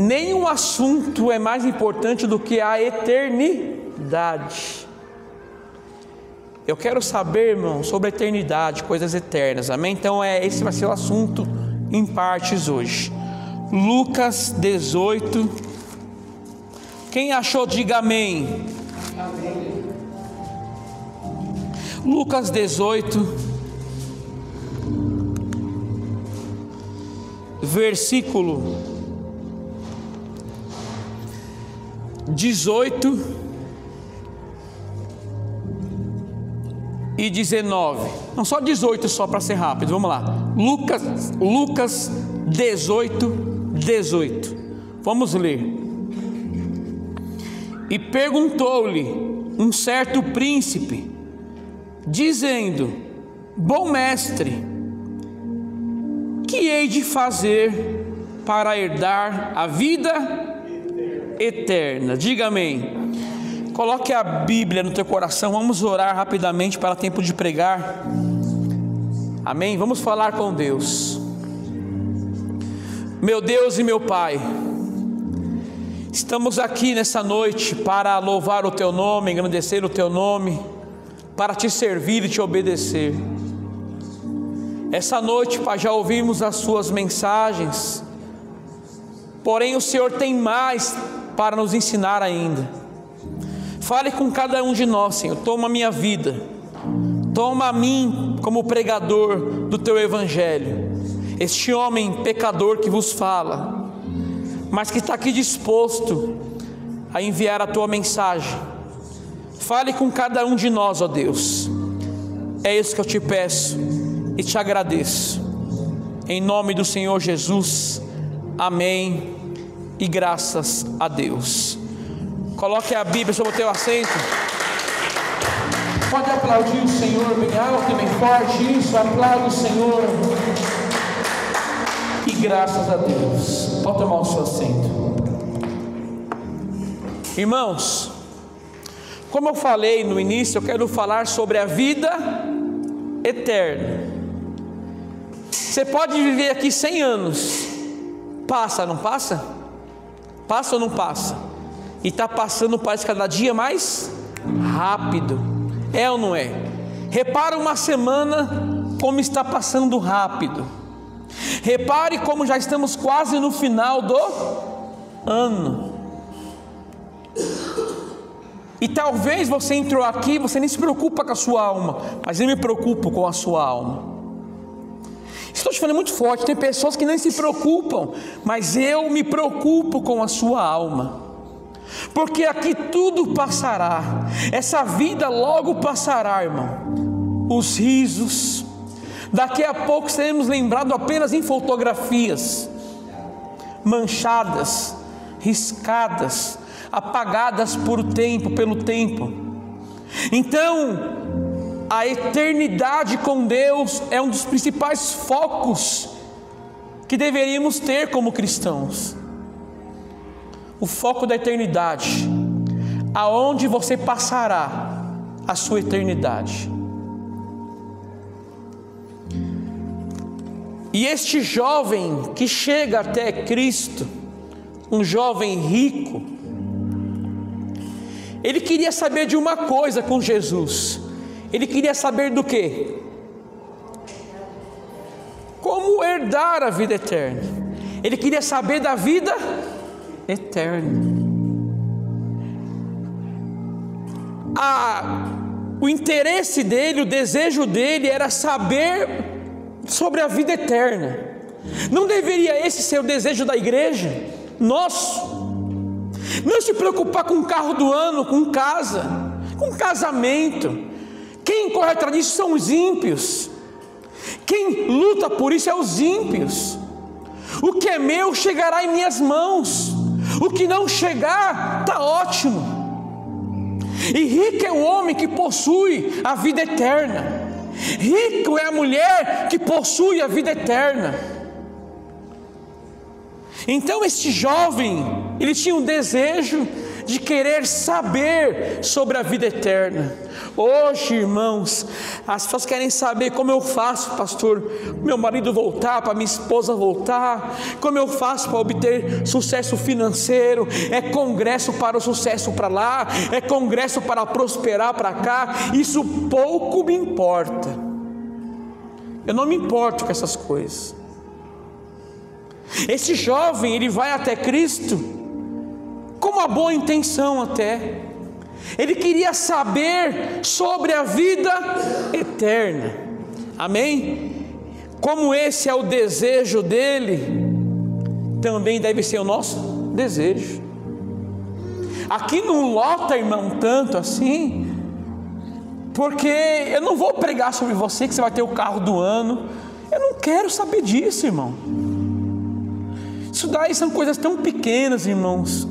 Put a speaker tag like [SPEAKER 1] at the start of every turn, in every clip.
[SPEAKER 1] nenhum assunto é mais importante do que a eternidade. Eu quero saber, irmão, sobre a eternidade, coisas eternas, amém? Então esse vai ser o assunto em partes hoje. Lucas 18. Quem achou, diga amém. Amém. Lucas 18, versículo 18 e 19. Não, só 18 só para ser rápido, vamos lá. Lucas 18. Vamos ler. E perguntou-lhe um certo príncipe, dizendo: bom mestre, que hei de fazer para herdar a vida eterna? Diga amém. Coloque a Bíblia no teu coração. Vamos orar rapidamente para tempo de pregar. Amém? Vamos falar com Deus. Meu Deus e meu Pai, estamos aqui nessa noite para louvar o teu nome, engrandecer o teu nome, para te servir e te obedecer. Essa noite, Pai, já ouvimos as suas mensagens, porém o Senhor tem mais para nos ensinar ainda. Fale com cada um de nós, Senhor. Toma a minha vida, toma a mim como pregador do teu evangelho, este homem pecador que vos fala, mas que está aqui disposto a enviar a tua mensagem. Fale com cada um de nós, ó Deus. É isso que eu te peço e te agradeço, em nome do Senhor Jesus, amém e graças a Deus. Coloque a Bíblia sobre o teu assento. Pode aplaudir o Senhor bem alto e bem forte. Isso, aplaude o Senhor. E graças a Deus. Pode tomar o seu assento. Irmãos, como eu falei no início, eu quero falar sobre a vida eterna. Você pode viver aqui 100 anos. Passa, não passa? Passa ou não passa? E está passando, parece cada dia mais rápido. É ou não é? Repara uma semana como está passando rápido. Repare como já estamos quase no final do ano. E talvez você entrou aqui, você nem se preocupa com a sua alma, mas eu me preocupo com a sua alma. Estou te falando muito forte. Tem pessoas que nem se preocupam, mas eu me preocupo com a sua alma. Porque aqui tudo passará. Essa vida logo passará, irmão. Os risos, daqui a pouco seremos lembrados apenas em fotografias, manchadas, riscadas, apagadas pelo tempo. Então, a eternidade com Deus é um dos principais focos que deveríamos ter como cristãos. O foco da eternidade, aonde você passará a sua eternidade. E este jovem que chega até Cristo, um jovem rico, ele queria saber de uma coisa com Jesus. Ele queria saber do quê? Como herdar a vida eterna. Ele queria saber da vida eterna. O interesse dele, o desejo dele era saber sobre a vida eterna. Não deveria esse ser o desejo da igreja? Nosso. Não se preocupar com o carro do ano, com casa, com casamento. Quem corre atrás disso são os ímpios. Quem luta por isso é os ímpios. O que é meu chegará em minhas mãos. O que não chegar, está ótimo. E rico é o homem que possui a vida eterna. Rico é a mulher que possui a vida eterna. Então este jovem, ele tinha um desejo de querer saber sobre a vida eterna. Hoje, irmãos, as pessoas querem saber como eu faço, pastor, meu marido voltar, para minha esposa voltar, como eu faço para obter sucesso financeiro, é congresso para o sucesso para lá, é congresso para prosperar para cá. Isso pouco me importa, eu não me importo com essas coisas. Esse jovem, ele vai até Cristo com uma boa intenção até. Ele queria saber sobre a vida eterna. Amém? Como esse é o desejo dele, também deve ser o nosso desejo. Aqui não lota, irmão, tanto assim, porque eu não vou pregar sobre você que você vai ter o carro do ano. Eu não quero saber disso, irmão. Isso daí são coisas tão pequenas, irmãos,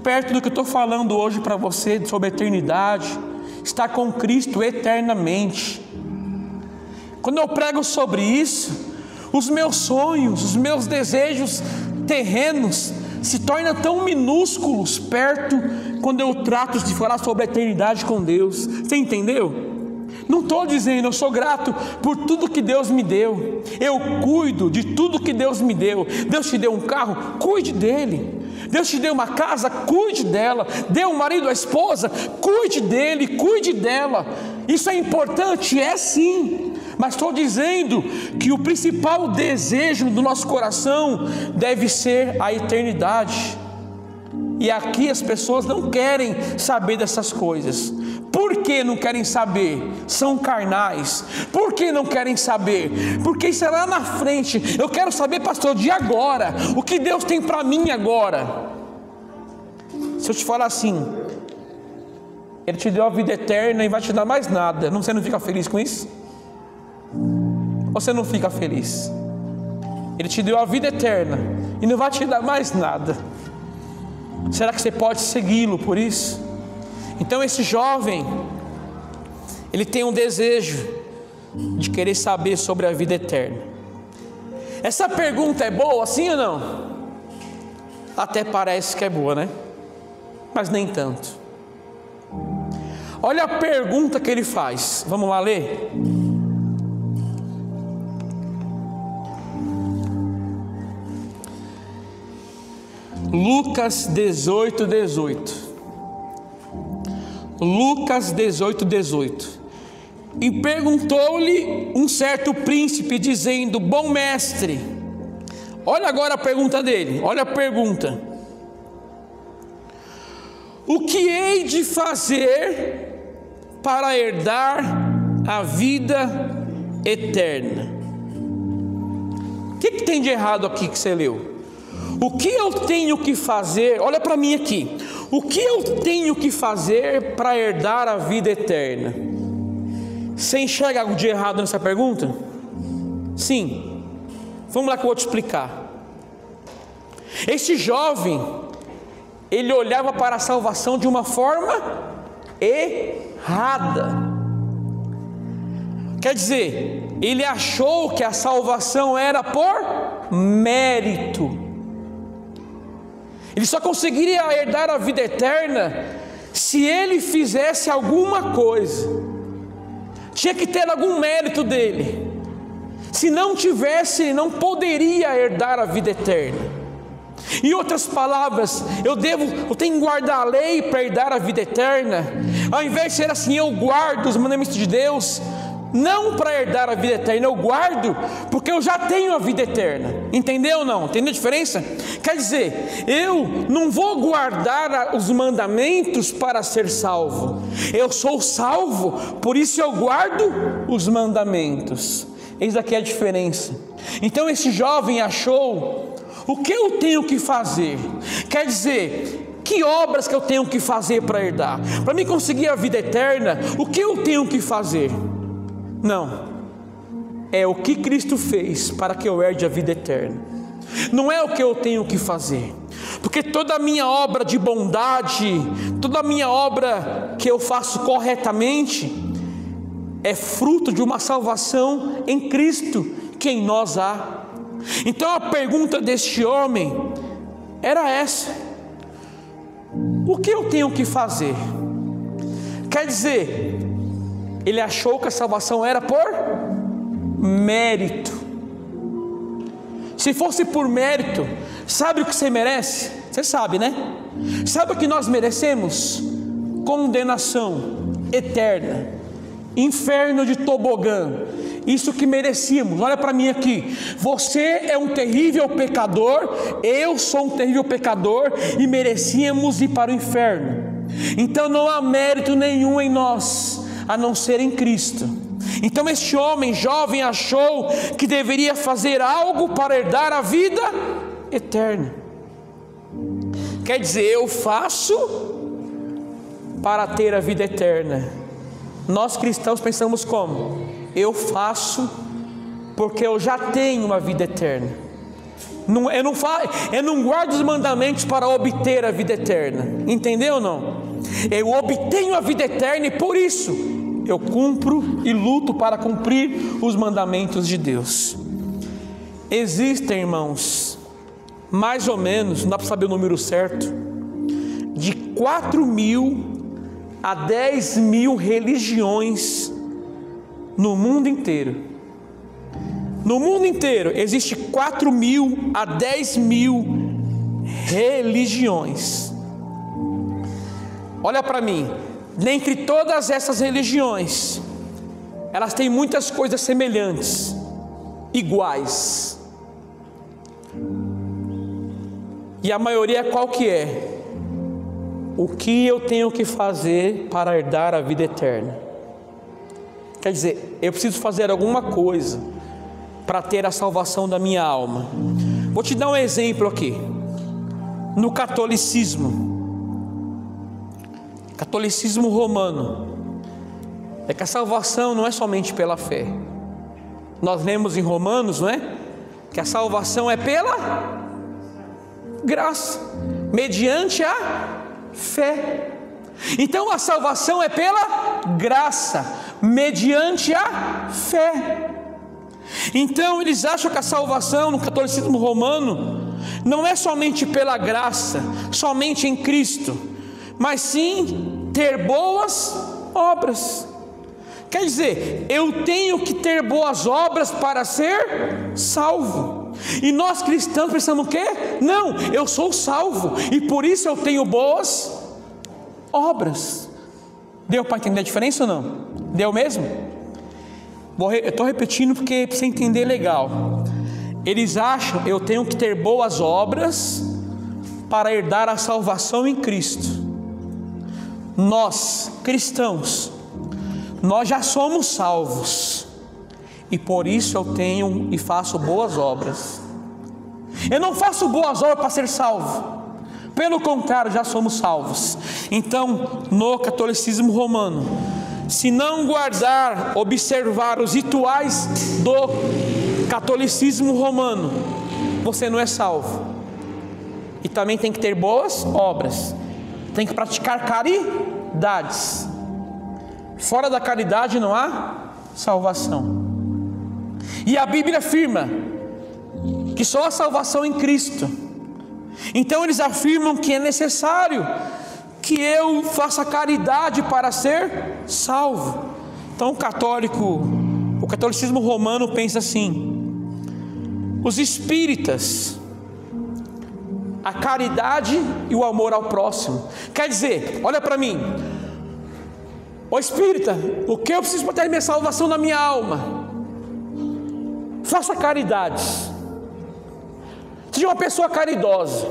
[SPEAKER 1] perto do que eu estou falando hoje para você sobre a eternidade, estar com Cristo eternamente. Quando eu prego sobre isso, os meus sonhos, os meus desejos terrenos se tornam tão minúsculos perto quando eu trato de falar sobre a eternidade com Deus. Você entendeu? Não estou dizendo, eu sou grato por tudo que Deus me deu, eu cuido de tudo que Deus me deu. Deus te deu um carro, cuide dele. Deus te deu uma casa, cuide dela. Deu um marido, a esposa, cuide dele, cuide dela. Isso é importante? É sim. Mas estou dizendo que o principal desejo do nosso coração deve ser a eternidade. E aqui as pessoas não querem saber dessas coisas. Por que não querem saber? São carnais. Por que não querem saber? Porque isso é lá na frente. Eu quero saber, pastor, de agora. O que Deus tem para mim agora? Se eu te falar assim, Ele te deu a vida eterna e vai te dar mais nada, você não fica feliz com isso? Ou você não fica feliz? Ele te deu a vida eterna e não vai te dar mais nada. Será que você pode segui-lo por isso? Então esse jovem, ele tem um desejo de querer saber sobre a vida eterna. Essa pergunta é boa, sim ou não? Até parece que é boa, né? Mas nem tanto. Olha a pergunta que ele faz. Vamos lá ler? Lucas 18, 18. Lucas 18, 18. E perguntou-lhe um certo príncipe, dizendo: bom mestre. Olha agora a pergunta dele. Olha a pergunta: o que hei de fazer para herdar a vida eterna? O que tem de errado aqui que você leu? O que eu tenho que fazer? Olha para mim aqui. O que eu tenho que fazer para herdar a vida eterna? Você enxerga algo de errado nessa pergunta? Sim. Vamos lá que eu vou te explicar. Esse jovem, ele olhava para a salvação de uma forma errada. Quer dizer, ele achou que a salvação era por mérito. Ele só conseguiria herdar a vida eterna se ele fizesse alguma coisa. Tinha que ter algum mérito dele. Se não tivesse, não poderia herdar a vida eterna. Em outras palavras, eu tenho que guardar a lei para herdar a vida eterna. Ao invés de ser assim, eu guardo os mandamentos de Deus, não para herdar a vida eterna, eu guardo porque eu já tenho a vida eterna. Entendeu ou não? Entendeu a diferença? Quer dizer, eu não vou guardar os mandamentos para ser salvo. Eu sou salvo, por isso eu guardo os mandamentos. Eis aqui a diferença. Então esse jovem achou: o que eu tenho que fazer? Quer dizer, que obras que eu tenho que fazer para herdar? Para mim conseguir a vida eterna, o que eu tenho que fazer? Não, é o que Cristo fez para que eu herde a vida eterna. Não é o que eu tenho que fazer, porque toda a minha obra de bondade, toda a minha obra que eu faço corretamente, é fruto de uma salvação em Cristo, que em nós há. Então a pergunta deste homem era essa: o que eu tenho que fazer? Quer dizer, ele achou que a salvação era por mérito. Se fosse por mérito, sabe o que você merece? Você sabe, né? Sabe o que nós merecemos? Condenação eterna, inferno de tobogã. Isso que merecíamos. Olha para mim aqui, você é um terrível pecador, eu sou um terrível pecador, e merecíamos ir para o inferno. Então não há mérito nenhum em nós, a não ser em Cristo. Então este homem jovem achou que deveria fazer algo para herdar a vida eterna. Quer dizer, eu faço para ter a vida eterna. Nós cristãos pensamos como? Eu faço porque eu já tenho uma vida eterna. Eu não guardo os mandamentos para obter a vida eterna. Entendeu ou não? Eu obtenho a vida eterna e por isso eu cumpro e luto para cumprir os mandamentos de Deus. Existem, irmãos, mais ou menos, não dá para saber o número certo, de 4.000 a 10.000 religiões no mundo inteiro. No mundo inteiro existe 4.000 a 10.000 religiões. Olha para mim, dentre todas essas religiões, elas têm muitas coisas semelhantes, iguais. E a maioria qual que é? O que eu tenho que fazer para herdar a vida eterna? Quer dizer, eu preciso fazer alguma coisa para ter a salvação da minha alma. Vou te dar um exemplo aqui. No catolicismo romano, é que a salvação não é somente pela fé. Nós lemos em Romanos, não é? Que a salvação é pela graça, mediante a fé. Então a salvação é pela graça, mediante a fé. Então eles acham que a salvação no catolicismo romano não é somente pela graça, somente em Cristo, mas sim ter boas obras. Quer dizer, eu tenho que ter boas obras para ser salvo. E nós cristãos pensamos o quê? Não, eu sou salvo e por isso eu tenho boas obras. Deu para entender a diferença ou não? Deu mesmo? Eu estou repetindo porque para você entender legal. Eles acham eu tenho que ter boas obras para herdar a salvação em Cristo. Nós cristãos, nós já somos salvos e por isso eu tenho e faço boas obras. Eu não faço boas obras para ser salvo, pelo contrário, já somos salvos. Então, no catolicismo romano, se não guardar, observar os rituais do catolicismo romano, você não é salvo. E também tem que ter boas obras, tem que praticar caridades. Fora da caridade não há salvação. E a Bíblia afirma que só há salvação em Cristo. Então eles afirmam que é necessário que eu faça caridade para ser salvo. Então o catolicismo romano pensa assim: os espíritas, a caridade e o amor ao próximo. Quer dizer, olha para mim, ô espírita, o que eu preciso para ter minha salvação na minha alma? Faça caridade. Seja uma pessoa caridosa,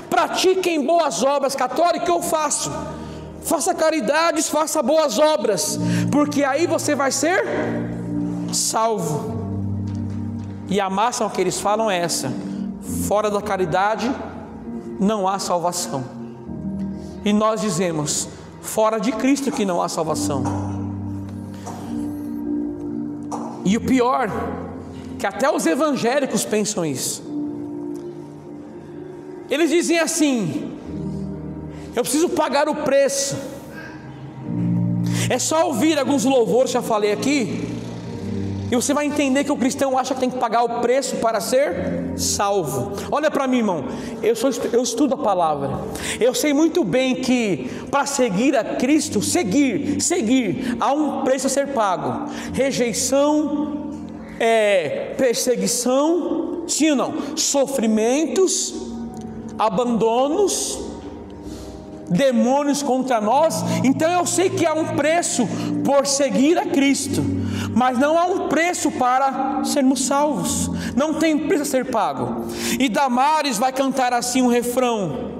[SPEAKER 1] pratiquem boas obras. Católico, que eu faço? Faça caridades, faça boas obras, porque aí você vai ser salvo. E a máxima que eles falam é essa: fora da caridade não há salvação. E nós dizemos, fora de Cristo que não há salvação. E o pior, que até os evangélicos pensam isso. Eles dizem assim: eu preciso pagar o preço. É só ouvir alguns louvores, já falei aqui, E você vai entender que o cristão acha que tem que pagar o preço para ser salvo. Olha para mim, irmão, eu estudo a palavra. Eu sei muito bem que para seguir a Cristo, seguir, há um preço a ser pago. Rejeição, perseguição, sim ou não? Sofrimentos, abandonos, demônios contra nós. Então eu sei que há um preço por seguir a Cristo, mas não há um preço para sermos salvos. Não tem preço a ser pago. E Damares vai cantar assim um refrão.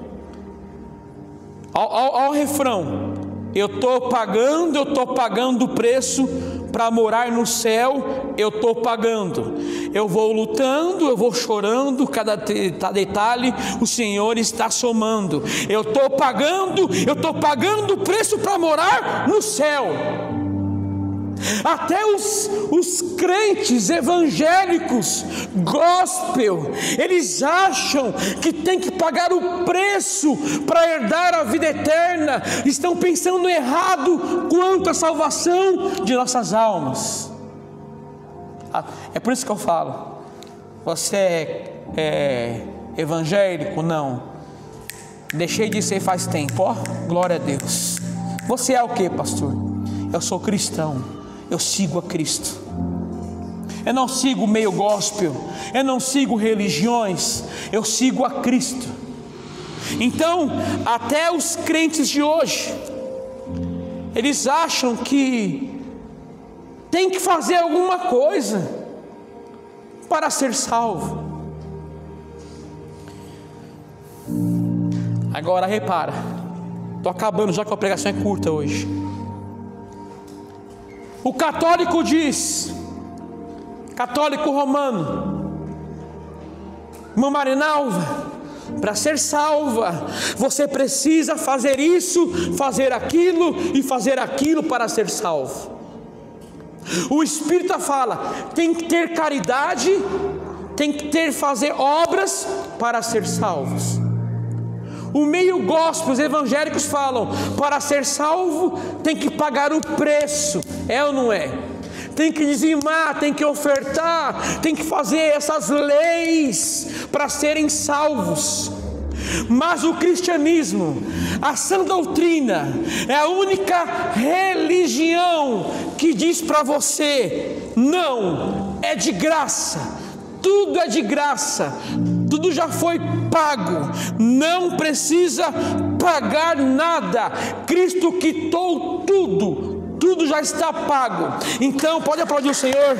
[SPEAKER 1] Ao refrão: eu estou pagando o preço para morar no céu. Eu estou pagando, eu vou lutando, eu vou chorando, cada detalhe o Senhor está somando. Eu estou pagando o preço para morar no céu. Até os crentes evangélicos, gospel, eles acham que tem que pagar o preço para herdar a vida eterna. Estão pensando errado quanto à salvação de nossas almas. É por isso que eu falo: você é evangélico? Não, deixei de ser faz tempo, ó, glória a Deus. Você é o que, pastor? Eu sou cristão, eu sigo a Cristo. Eu não sigo meio gospel, eu não sigo religiões, eu sigo a Cristo. Então, até os crentes de hoje, eles acham que tem que fazer alguma coisa para ser salvo. Agora repara, estou acabando já que a pregação é curta hoje. O católico diz, católico romano, irmã Marinalva, para ser salva, você precisa fazer isso, fazer aquilo e fazer aquilo para ser salvo. O Espírito fala, tem que ter caridade, tem que fazer obras para ser salvos. O meio gospel, os evangélicos falam, para ser salvo tem que pagar o preço. É ou não é? Tem que dizimar, tem que ofertar, tem que fazer essas leis para serem salvos. Mas o cristianismo, a sã doutrina, é a única religião que diz para você: não, é de graça, tudo é de graça, tudo já foi pago, não precisa pagar nada. Cristo quitou tudo já está pago. Então pode aplaudir o Senhor.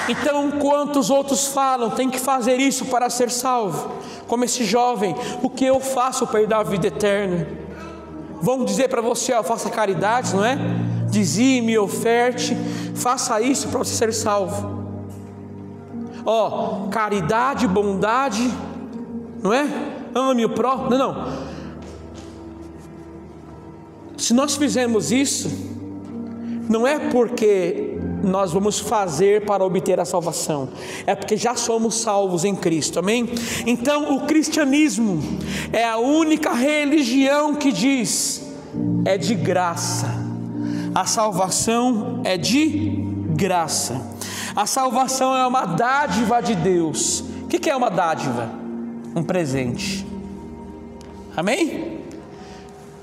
[SPEAKER 1] Então, enquanto os outros falam, tem que fazer isso para ser salvo, como esse jovem, o que eu faço para herdar a vida eterna? Vão dizer para você, ó, faça caridade, não é? Dizime, oferte, faça isso para você ser salvo. Ó, caridade, bondade, não é? Ame o próximo. Não. Se nós fizermos isso, não é porque nós vamos fazer para obter a salvação, é porque já somos salvos em Cristo, amém? Então o cristianismo é a única religião que diz, é de graça, a salvação é de graça, a salvação é uma dádiva de Deus. O que é uma dádiva? Um presente, amém?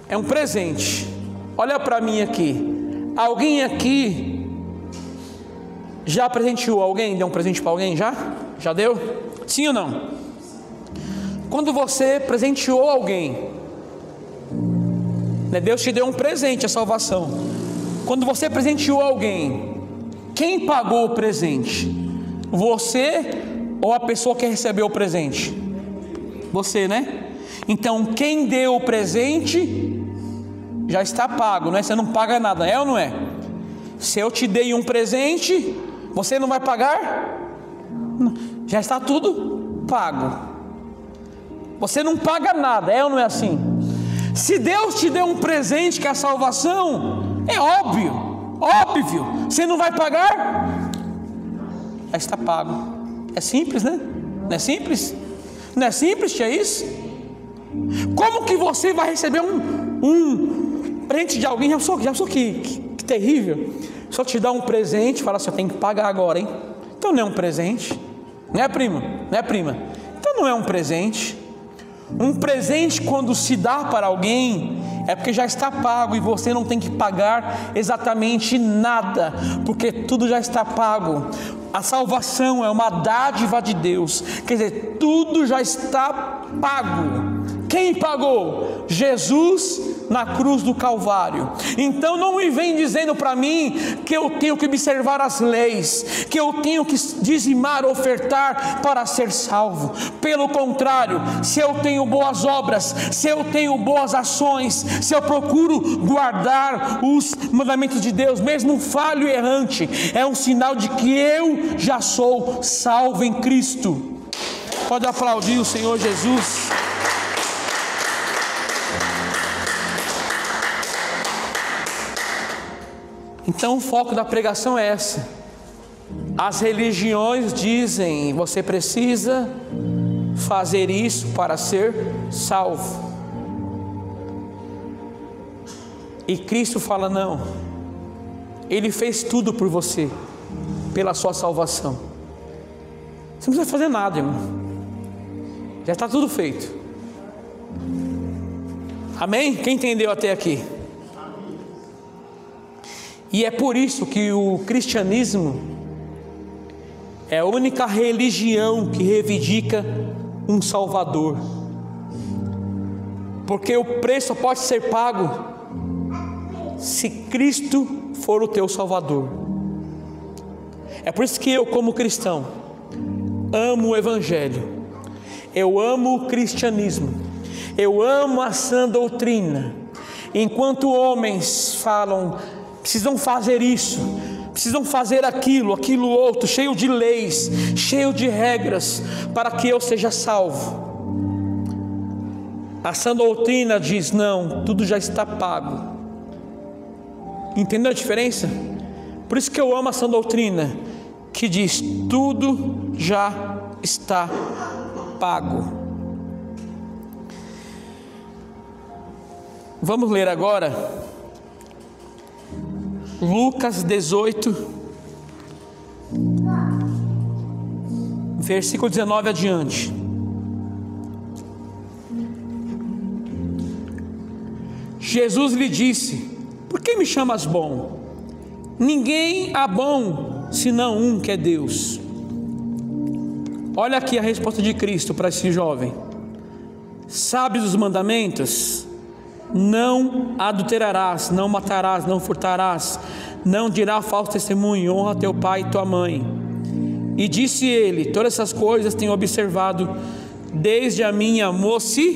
[SPEAKER 1] É um presente. Olha para mim aqui, alguém aqui já presenteou alguém? Deu um presente para alguém já? Já deu? Sim ou não? Quando você presenteou alguém, né, Deus te deu um presente, a salvação. Quando você presenteou alguém, quem pagou o presente? Você ou a pessoa que recebeu o presente? Você, né? Então quem deu o presente já está pago, não é? Você não paga nada, é ou não é? Se eu te dei um presente, você não vai pagar? Já está tudo pago. Você não paga nada, é ou não é assim? Se Deus te deu um presente que é a salvação, é óbvio, você não vai pagar? Já está pago. É simples, né? Não é simples? Não é simples, é isso? Como que você vai receber um presente de alguém? Já pensou que terrível? Só te dá um presente, fala assim, eu tenho que pagar agora, hein? Então não é um presente, não é, primo? Não é, prima? Então não é um presente. Um presente, quando se dá para alguém, é porque já está pago e você não tem que pagar exatamente nada, porque tudo já está pago. A salvação é uma dádiva de Deus, quer dizer, tudo já está pago. Quem pagou? Jesus na cruz do Calvário. Então não me vem dizendo para mim que eu tenho que observar as leis, que eu tenho que dizimar, ofertar para ser salvo. Pelo contrário, se eu tenho boas obras, se eu tenho boas ações, se eu procuro guardar os mandamentos de Deus, mesmo falho e errante, é um sinal de que eu já sou salvo em Cristo. Pode aplaudir o Senhor Jesus. Então o foco da pregação é essa. As religiões dizem, você precisa fazer isso para ser salvo. E Cristo fala, não, Ele fez tudo por você, pela sua salvação. Você não precisa fazer nada, irmão, já está tudo feito. Amém? Quem entendeu até aqui? E é por isso que o cristianismo é a única religião que reivindica um Salvador, porque o preço pode ser pago se Cristo for o teu Salvador. É por isso que eu, como cristão, amo o Evangelho, eu amo o cristianismo, eu amo a sã doutrina. Enquanto homens falam, precisam fazer isso, precisam fazer aquilo outro, cheio de leis, cheio de regras, para que eu seja salvo. A sã doutrina diz, não, tudo já está pago. Entendeu a diferença? Por isso que eu amo a sã doutrina, que diz, tudo já está pago. Vamos ler agora Lucas 18, versículo 19 adiante. Jesus lhe disse, por que me chamas bom? Ninguém há bom, senão um, que é Deus. Olha aqui a resposta de Cristo para esse jovem. Sabes os mandamentos? Não adulterarás, não matarás, não furtarás, não dirás falso testemunho, honra teu pai e tua mãe. E disse ele, todas essas coisas tenho observado desde a minha mocidade.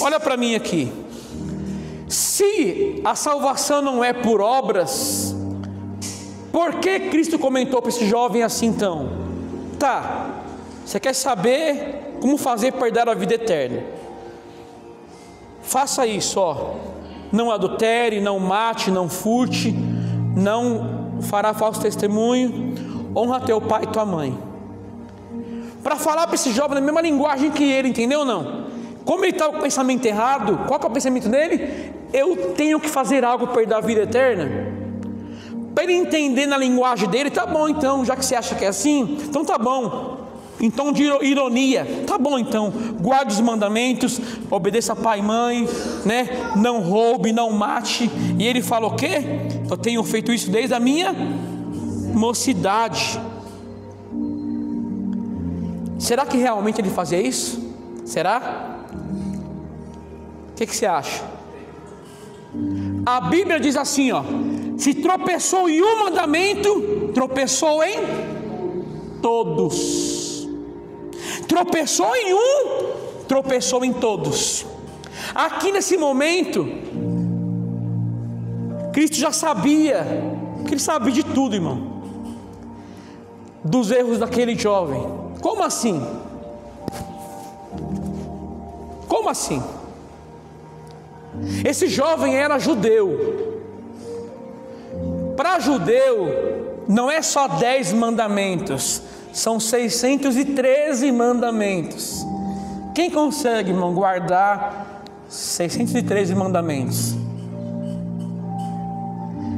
[SPEAKER 1] Olha para mim aqui. Se a salvação não é por obras, por que Cristo comentou para esse jovem assim então? Tá, você quer saber como fazer para herdar a vida eterna? Faça isso, ó. Não adultere, não mate, não furte, não fará falso testemunho, honra teu pai e tua mãe. Para falar para esse jovem na mesma linguagem que ele, entendeu ou não? Como ele está com o pensamento errado, qual que é o pensamento dele? Eu tenho que fazer algo para herdar a vida eterna. Para ele entender na linguagem dele, tá bom então, já que você acha que é assim, então tá bom. Em tom de ironia, tá bom então, guarde os mandamentos, obedeça a pai e mãe, né? Não roube, não mate. E ele fala o quê? Eu tenho feito isso desde a minha mocidade. Será que realmente ele fazia isso? Será? O que você acha? A Bíblia diz assim, ó: se tropeçou em um mandamento, tropeçou em todos. Tropeçou em um, tropeçou em todos. Aqui nesse momento, Cristo já sabia, porque Ele sabia de tudo, irmão, dos erros daquele jovem. Como assim? Como assim? Esse jovem era judeu. Para judeu, não é só 10 mandamentos, são 613 mandamentos. Quem consegue, irmão, guardar 613 mandamentos?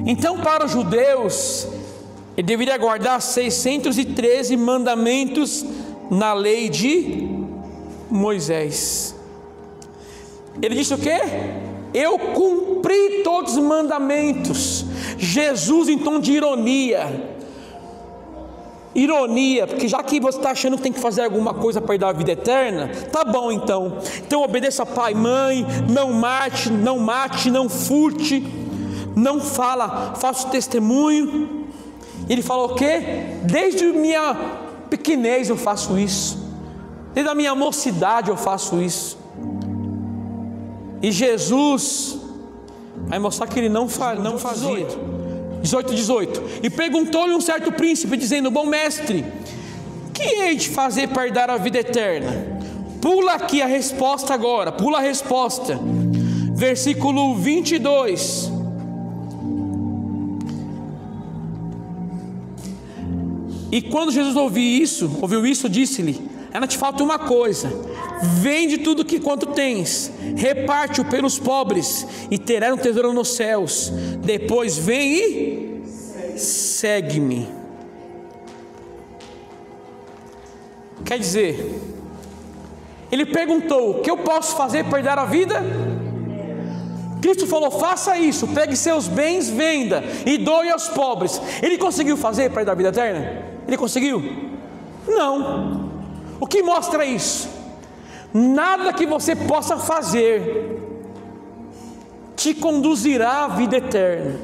[SPEAKER 1] Então, para os judeus, ele deveria guardar 613 mandamentos na lei de Moisés. Ele disse o quê? Eu cumpri todos os mandamentos. Jesus, em tom de ironia, porque já que você está achando que tem que fazer alguma coisa para dar a vida eterna, tá bom então obedeça pai e mãe, não mate, não furte, não faça testemunho. Ele falou o quê? Desde minha pequenez eu faço isso, desde a minha mocidade eu faço isso. E Jesus vai mostrar que ele não fazia. 18. E perguntou-lhe um certo príncipe, dizendo: bom mestre, que hei de fazer para dar a vida eterna? Pula aqui a resposta agora, pula a resposta. Versículo 22. E quando Jesus ouviu isso, disse-lhe: ainda te falta uma coisa. Vende tudo quanto tens, reparte-o pelos pobres, e terás um tesouro nos céus. Depois vem e segue-me. Quer dizer, ele perguntou: o que eu posso fazer para dar a vida? Cristo falou: faça isso, pegue seus bens, venda e doe aos pobres. Ele conseguiu fazer para dar a vida eterna? Ele conseguiu? Não. O que mostra isso? Nada que você possa fazer te conduzirá à vida eterna.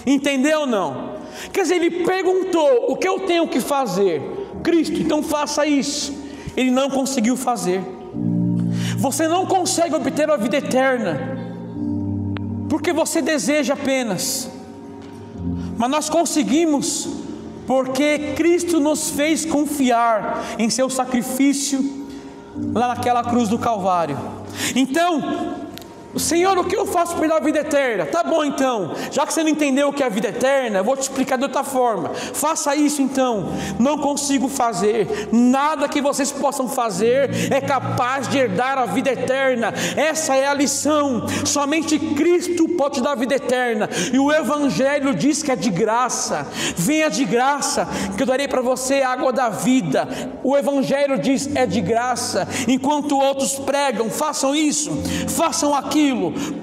[SPEAKER 1] Entendeu ou não? Quer dizer, ele perguntou: o que eu tenho que fazer? Cristo, então faça isso. Ele não conseguiu fazer. Você não consegue obter a vida eterna porque você deseja apenas, mas nós conseguimos porque Cristo nos fez confiar em seu sacrifício lá naquela cruz do Calvário. Então, Senhor, o que eu faço para dar a vida eterna? Tá bom então, já que você não entendeu o que é a vida eterna, eu vou te explicar de outra forma. Faça isso então. Não consigo fazer. Nada que vocês possam fazer é capaz de herdar a vida eterna. Essa é a lição. Somente Cristo pode te dar a vida eterna. E o Evangelho diz que é de graça. Venha de graça, que eu darei para você a água da vida. O Evangelho diz é de graça. Enquanto outros pregam: façam isso, façam aquilo,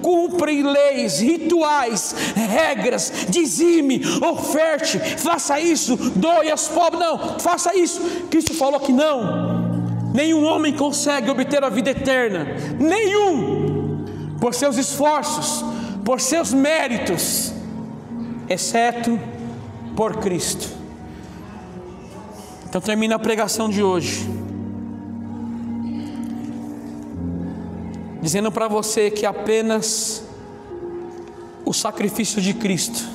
[SPEAKER 1] cumprem leis, rituais, regras, dizime, oferte, faça isso, doe aos pobres. Não, faça isso. Cristo falou que não. Nenhum homem consegue obter a vida eterna, nenhum, por seus esforços, por seus méritos, exceto por Cristo. Então termina a pregação de hoje dizendo para você que apenas o sacrifício de Cristo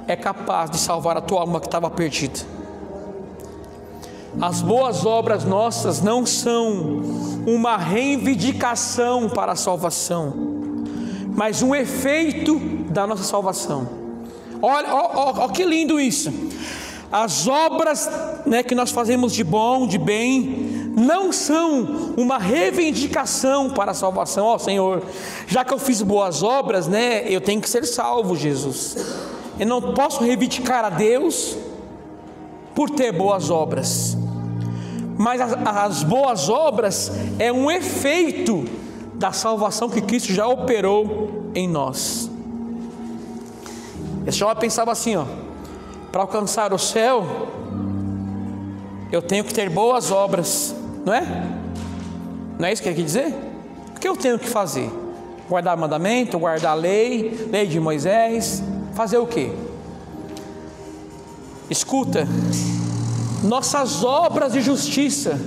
[SPEAKER 1] é capaz de salvar a tua alma que estava perdida. As boas obras nossas não são uma reivindicação para a salvação, mas um efeito da nossa salvação. Olha que lindo isso. As obras, que nós fazemos de bom, de bem, não são uma reivindicação para a salvação. Senhor, já que eu fiz boas obras, eu tenho que ser salvo, Jesus. Eu não posso reivindicar a Deus por ter boas obras. Mas as boas obras é um efeito da salvação que Cristo já operou em nós. Esse jovem pensava assim, para alcançar o céu, eu tenho que ter boas obras, não é? Não é isso que ele quer dizer? O que eu tenho que fazer? Guardar mandamento, guardar a lei de Moisés, fazer o quê? Escuta, nossas obras de justiça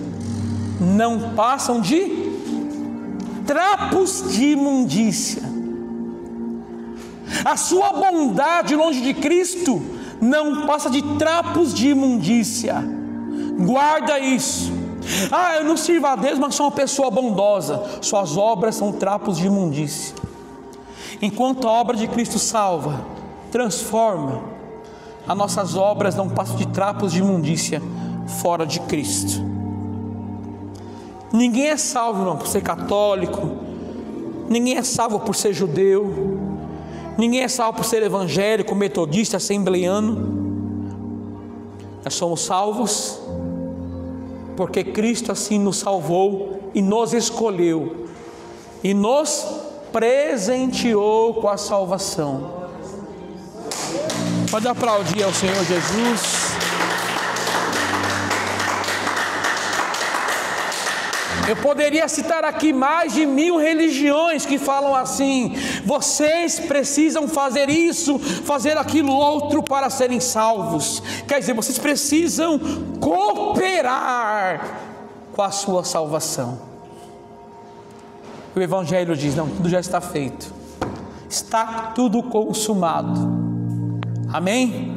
[SPEAKER 1] não passam de trapos de imundícia. A sua bondade longe de Cristo não passa de trapos de imundícia. Guarda isso. Eu não sirvo a Deus, mas sou uma pessoa bondosa. Suas obras são trapos de imundícia. Enquanto a obra de Cristo salva, transforma, as nossas obras não passam de trapos de imundícia fora de Cristo. Ninguém é salvo, irmão, por ser católico. Ninguém é salvo por ser judeu. Ninguém é salvo por ser evangélico, metodista, assembleiano. Nós somos salvos porque Cristo assim nos salvou e nos escolheu e nos presenteou com a salvação. Pode aplaudir ao Senhor Jesus. Eu poderia citar aqui mais de 1000 religiões que falam assim: vocês precisam fazer isso, fazer aquilo outro para serem salvos. Quer dizer, vocês precisam cooperar com a sua salvação. O Evangelho diz: não, tudo já está feito, está tudo consumado. Amém?